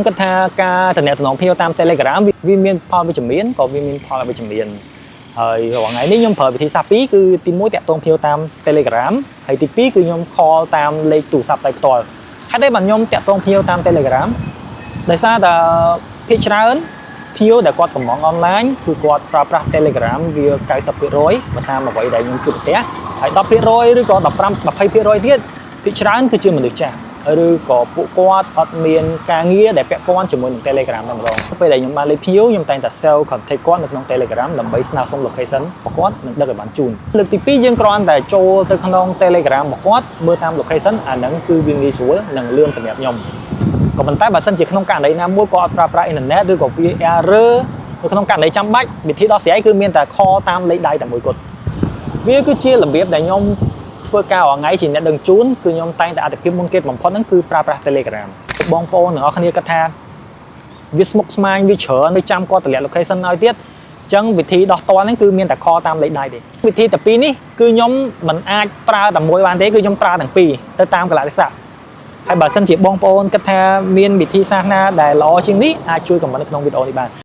Cách tha ca tình trạng phiêu tam Telegram vì miền phò với chấm miến còn vì miền phò với chấm miền rồi ngàyนี้ខ្ញុំប្រើវិធីសាស្ត្រពីរគឺទី1តាក់ទងភ្ញៀវតាម Telegram ហើយទី2គឺខ្ញុំ call តាមលេខទូរស័ព្ទដៃផ្ទាល់ហេតុអីបានខ្ញុំតាក់ទងភ្ញៀវតាម Telegram ដោយសារតែភាគច្រើនភ្ញៀវដែលគាត់កំងអនឡាញគឺគាត់ប្រើប្រាស់ Telegram វា 90% បើតាមអ្វីដែលខ្ញុំជួបប្រទះហើយ 10% ឬក៏15-20% ទៀតភាគច្រើនគឺជាមនុស្សចាស់ឬក៏ពួកគាត់អត់មានការងារដែលពាក់ព័ន្ធជាមួយនឹង Telegram តែម្ដងពេលដែលខ្ញុំបានលេខភ្ញៀវខ្ញុំតែងតែ save contact គាត់នៅក្នុង Telegram ដើម្បីស្នើសុំ location របស់គាត់និងដឹកឲ្យបានជូនលើកទី2យើងគ្រាន់តែចូលទៅក្នុង Telegram របស់គាត់មើលតាម location អាហ្នឹងគឺវាងាយស្រួលនិងលឿនសម្រាប់ខ្ញុំក៏ប៉ុន្តែបើសិនជាក្នុងករណីណាមួយគាត់អត់ប្រើប្រាស់អ៊ីនធឺណិតឬក៏វា error នៅក្នុងករណីចាំបាច់វិធីដោះស្រាយគឺមានតែ call តាមលេខដៃតែមួយគត់វាគឺជារបៀបដែលខ្ញុំធ្វើការរាល់ថ្ងៃជាអ្នកដឹងជូនគឺខ្ញុំតែងតែអត្ថភាពមុនគេបំផុតហ្នឹងគឺប្រើប្រាស់ Telegram បងប្អូនទាំងអស់គ្នាគិតថាវាស្មុគស្មាញវាច្រើននៅចាំគាត់តម្លាក់ location ឲ្យទៀតអញ្ចឹងវិធីដោះតហ្នឹងគឺមានតែ call តាមលេខដៃទេវិធីតែពីរនេះគឺខ្ញុំមិនអាចប្រើតែមួយបានទេគឺខ្ញុំប្រើទាំងពីរទៅតាមកលៈទេសៈហើយបើសិនជាបងប្អូនគិតថាមានវិធីសាស្ត្រណាដែលល្អជាងនេះអាចជួយ comment នៅក្នុងវីដេអូនេះបាន